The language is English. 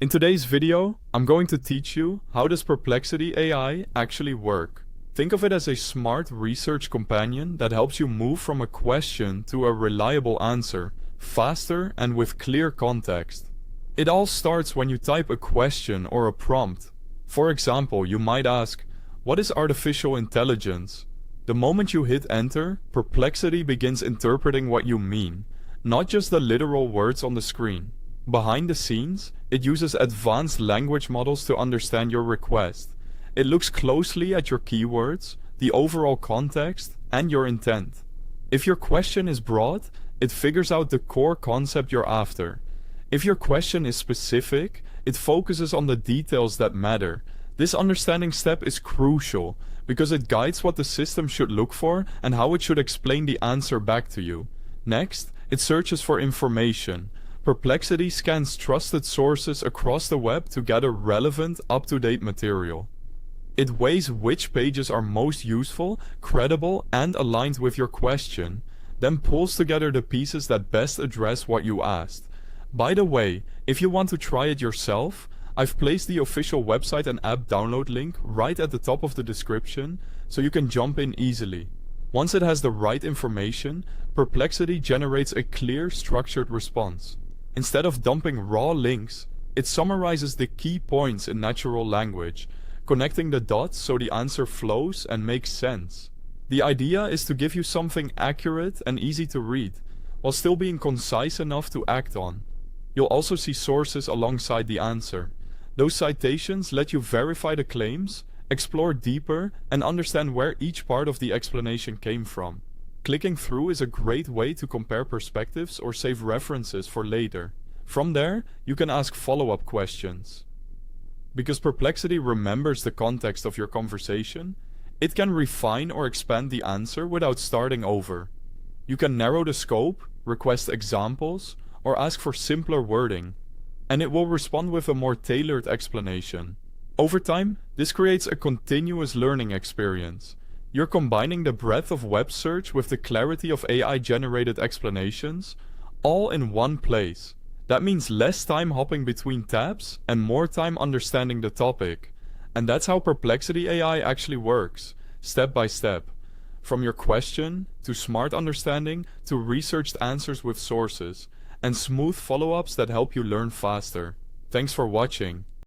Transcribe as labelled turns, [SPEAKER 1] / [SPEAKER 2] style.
[SPEAKER 1] In today's video, I'm going to teach you how does Perplexity AI actually work. Think of it as a smart research companion that helps you move from a question to a reliable answer, faster and with clear context. It all starts when you type a question or a prompt. For example, you might ask, "What is artificial intelligence?" The moment you hit enter, Perplexity begins interpreting what you mean, not just the literal words on the screen. Behind the scenes, it uses advanced language models to understand your request. It looks closely at your keywords, the overall context, and your intent. If your question is broad, it figures out the core concept you're after. If your question is specific, it focuses on the details that matter. This understanding step is crucial because it guides what the system should look for and how it should explain the answer back to you. Next, it searches for information. Perplexity scans trusted sources across the web to gather relevant, up-to-date material. It weighs which pages are most useful, credible, and aligned with your question, then pulls together the pieces that best address what you asked. By the way, if you want to try it yourself, I've placed the official website and app download link right at the top of the description, so you can jump in easily. Once it has the right information, Perplexity generates a clear, structured response. Instead of dumping raw links, it summarizes the key points in natural language, connecting the dots so the answer flows and makes sense. The idea is to give you something accurate and easy to read, while still being concise enough to act on. You'll also see sources alongside the answer. Those citations let you verify the claims, explore deeper, and understand where each part of the explanation came from. Clicking through is a great way to compare perspectives or save references for later. From there, you can ask follow-up questions. Because Perplexity remembers the context of your conversation, it can refine or expand the answer without starting over. You can narrow the scope, request examples, or ask for simpler wording, and it will respond with a more tailored explanation. Over time, this creates a continuous learning experience. You're combining the breadth of web search with the clarity of AI-generated explanations, all in one place. That means less time hopping between tabs and more time understanding the topic. And that's how Perplexity AI actually works, step by step. From your question, to smart understanding, to researched answers with sources, and smooth follow-ups that help you learn faster. Thanks for watching.